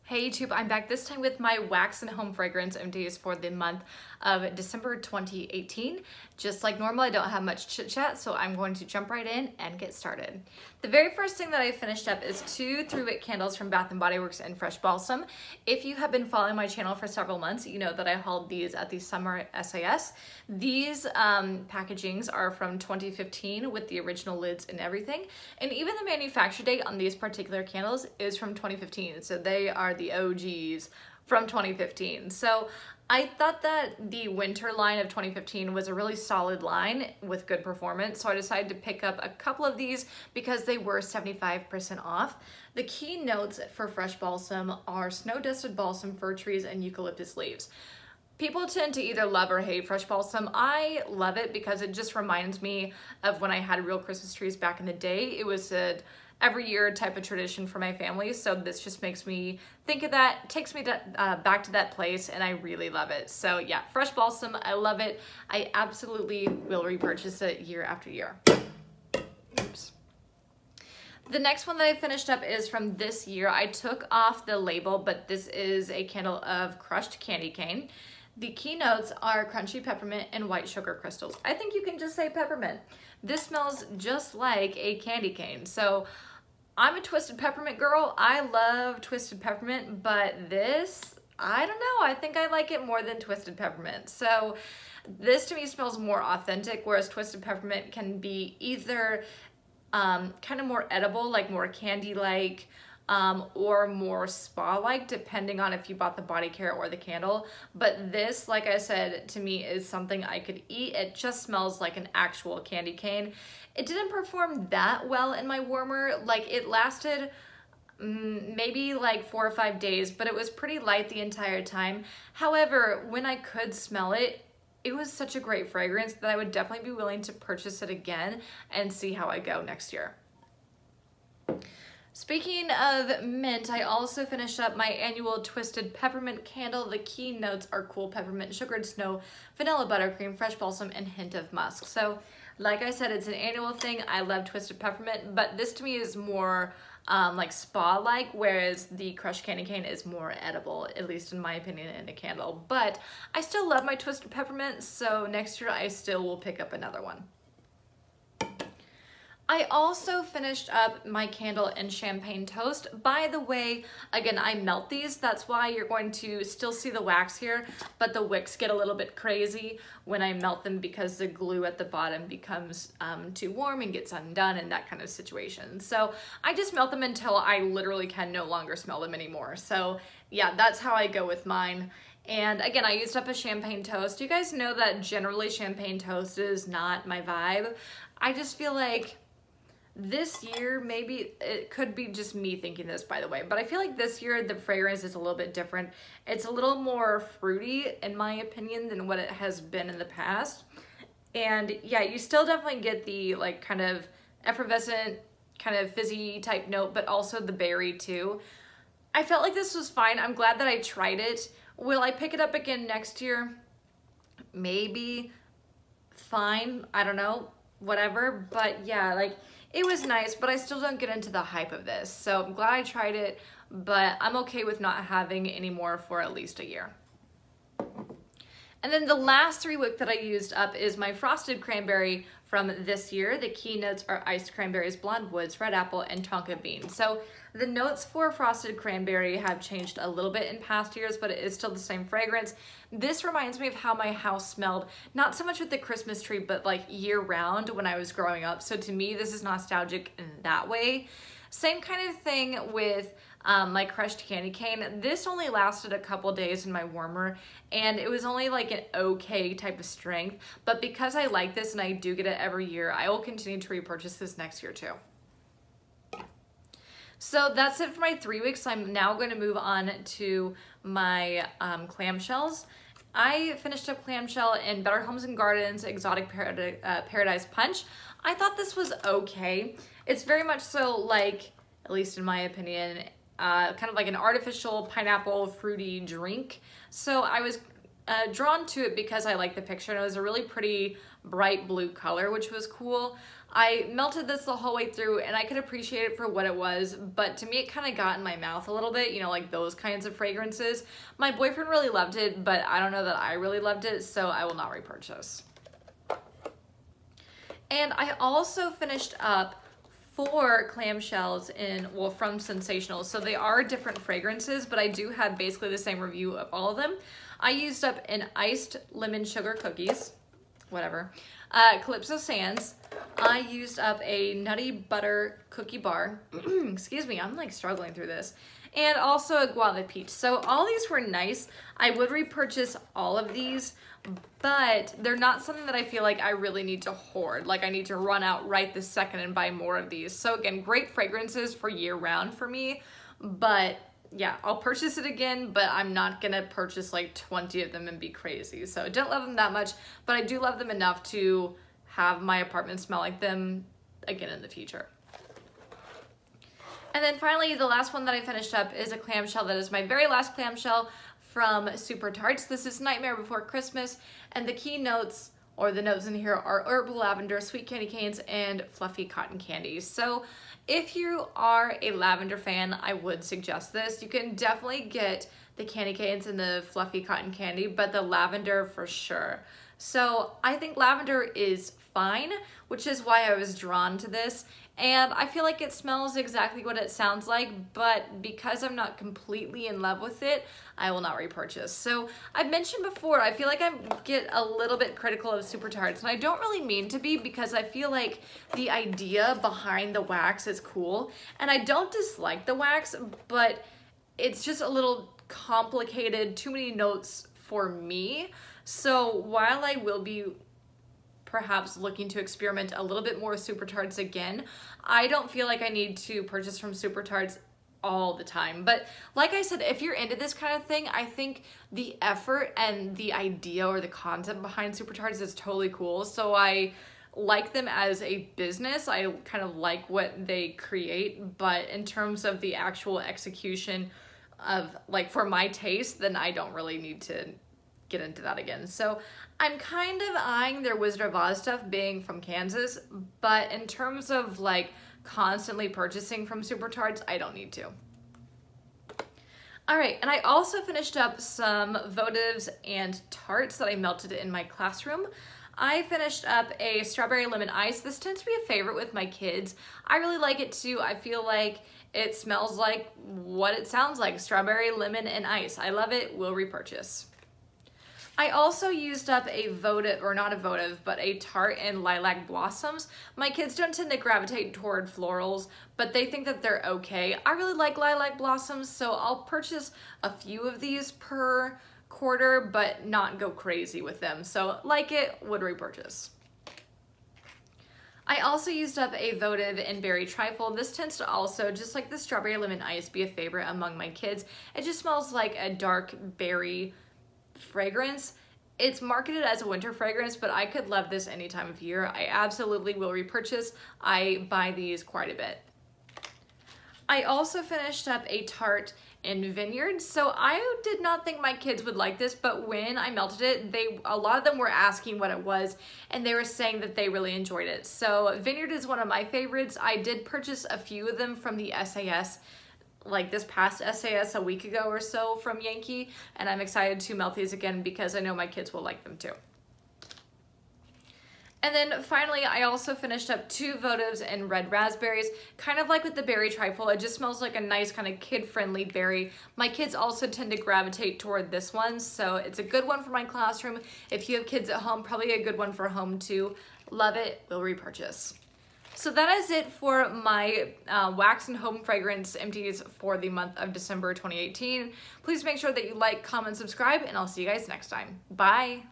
Hey YouTube, I'm back this time with my wax and home fragrance empties for the month of December 2018. Just like normal, I don't have much chit chat, so I'm going to jump right in and get started. The very first thing that I finished up is 2 3-wick candles from Bath & Body Works and Fresh Balsam. If you have been following my channel for several months, you know that I hauled these at the summer SAS. These packagings are from 2015 with the original lids and everything, and even the manufacture date on these particular candles is from 2015, so they are the OGs from 2015. So I thought that the winter line of 2015 was a really solid line with good performance, so I decided to pick up a couple of these because they were 75% off. The key notes for Fresh Balsam are snow-dusted balsam, fir trees, and eucalyptus leaves. People tend to either love or hate Fresh Balsam. I love it because it just reminds me of when I had real Christmas trees back in the day. It was a every year type of tradition for my family, so this just makes me think of that, takes me to, back to that place, and I really love it. So yeah, Fresh Balsam, I love it. I absolutely will repurchase it year after year. Oops. The next one that I finished up is from this year. I took off the label, but this is a candle of crushed candy cane. The key notes are crunchy peppermint and white sugar crystals. I think you can just say peppermint. This smells just like a candy cane. So I'm a twisted peppermint girl. I love twisted peppermint, but this, I don't know. I think I like it more than twisted peppermint. So this to me smells more authentic, whereas twisted peppermint can be either kind of more edible, like more candy-like, or more spa-like, depending on if you bought the body care or the candle. But this, like I said, to me is something I could eat. It just smells like an actual candy cane. It didn't perform that well in my warmer. Like, it lasted maybe like 4 or 5 days, but it was pretty light the entire time. However, when I could smell it, it was such a great fragrance that I would definitely be willing to purchase it again and see how I go next year. Speaking of mint, I also finished up my annual Twisted Peppermint candle. The key notes are cool peppermint, sugared snow, vanilla buttercream, fresh balsam, and hint of musk. So, like I said, it's an annual thing. I love Twisted Peppermint, but this to me is more like spa-like, whereas the crushed candy cane is more edible, at least in my opinion, in a candle. But I still love my Twisted Peppermint, so next year I still will pick up another one. I also finished up my candle in Champagne Toast. By the way, again, I melt these. That's why you're going to still see the wax here, but the wicks get a little bit crazy when I melt them because the glue at the bottom becomes too warm and gets undone and that kind of situation. So I just melt them until I literally can no longer smell them anymore. So yeah, that's how I go with mine. And again, I used up a Champagne Toast. You guys know that generally Champagne Toast is not my vibe. I just feel like this year, maybe it could be just me thinking this, by the way, but I feel like this year the fragrance is a little bit different. It's a little more fruity, in my opinion, than what it has been in the past. And yeah, you still definitely get the like kind of effervescent, kind of fizzy type note, but also the berry too. I felt like this was fine. I'm glad that I tried it. Will I pick it up again next year? Maybe. Fine. I don't know. Whatever. But yeah, like, it was nice, but I still don't get into the hype of this. So I'm glad I tried it, but I'm okay with not having any more for at least a year. And then the last 3-wick that I used up is my Frosted Cranberry from this year. The key notes are iced cranberries, blonde woods, red apple, and tonka bean. So the notes for Frosted Cranberry have changed a little bit in past years, but it is still the same fragrance. This reminds me of how my house smelled, not so much with the Christmas tree, but like year round when I was growing up. So to me, this is nostalgic in that way. Same kind of thing with my crushed candy cane. This only lasted a couple days in my warmer, and it was only like an okay type of strength, but because I like this and I do get it every year, I will continue to repurchase this next year too. So that's it for my 3 weeks. I'm now going to move on to my clamshells. I finished up clamshell in Better Homes and Gardens Exotic Paradise Punch. I thought this was okay. It's very much so like, at least in my opinion, kind of like an artificial pineapple fruity drink. So I was drawn to it because I like the picture, and it was a really pretty bright blue color, which was cool. I melted this the whole way through, and I could appreciate it for what it was, but to me it kind of got in my mouth a little bit, you know, like those kinds of fragrances. My boyfriend really loved it, but I don't know that I really loved it, so I will not repurchase. And I also finished up 4 clamshells from Sensational. So they are different fragrances, but I do have basically the same review of all of them. I used up an iced lemon sugar cookies, whatever, Calypso Sands. I used up a nutty butter cookie bar. Excuse me, I'm like struggling through this. And also a guava peach. So all these were nice. I would repurchase all of these, but they're not something that I feel like I really need to hoard. Like I need to run out right this second and buy more of these. So again, great fragrances for year round for me, but yeah, I'll purchase it again, but I'm not gonna purchase like 20 of them and be crazy. So I don't love them that much, but I do love them enough to have my apartment smell like them again in the future. And then finally, the last one that I finished up is a clamshell that is my very last clamshell from Super Tarts. This is Nightmare Before Christmas, and the key notes, or the notes in here, are herbal lavender, sweet candy canes, and fluffy cotton candy. So if you are a lavender fan, I would suggest this. You can definitely get the candy canes and the fluffy cotton candy, but the lavender for sure. So I think lavender is fine, which is why I was drawn to this. And I feel like it smells exactly what it sounds like, but because I'm not completely in love with it, I will not repurchase. So I've mentioned before, I feel like I get a little bit critical of Super Tarts, and I don't really mean to be, because I feel like the idea behind the wax is cool. And I don't dislike the wax, but it's just a little complicated, too many notes for me. So while I will be perhaps looking to experiment a little bit more with Super Tarts again, I don't feel like I need to purchase from Super Tarts all the time. But like I said, if you're into this kind of thing, I think the effort and the idea or the concept behind Super Tarts is totally cool. So I like them as a business. I kind of like what they create, but in terms of the actual execution of, like, for my taste, then I don't really need to get into that again. So I'm kind of eyeing their Wizard of Oz stuff, being from Kansas, but in terms of like constantly purchasing from Super Tarts, I don't need to. All right, and I also finished up some votives and tarts that I melted in my classroom. I finished up a strawberry lemon ice. This tends to be a favorite with my kids. I really like it too. I feel like it smells like what it sounds like, strawberry, lemon, and ice. I love it, will repurchase. I also used up a votive, or not a votive, but a tart in lilac blossoms. My kids don't tend to gravitate toward florals, but they think that they're okay. I really like lilac blossoms, so I'll purchase a few of these per quarter, but not go crazy with them. So like it, would repurchase. I also used up a votive in berry trifle. This tends to also, just like the strawberry lemon ice, be a favorite among my kids. It just smells like a dark berry fragrance. It's marketed as a winter fragrance, but I could love this any time of year. I absolutely will repurchase. I buy these quite a bit. I also finished up a tart in Vineyard. So I did not think my kids would like this, but when I melted it, a lot of them were asking what it was, and they were saying that they really enjoyed it. So Vineyard is one of my favorites. I did purchase a few of them from the SAS, like this past SAS a week ago or so from Yankee, and I'm excited to melt these again because I know my kids will like them too. And then finally, I also finished up 2 votives in red raspberries, kind of like with the berry trifle. It just smells like a nice kind of kid-friendly berry. My kids also tend to gravitate toward this one, so it's a good one for my classroom. If you have kids at home, probably a good one for home too. Love it, will repurchase. So that is it for my wax and home fragrance empties for the month of December 2018. Please make sure that you like, comment, subscribe, and I'll see you guys next time. Bye.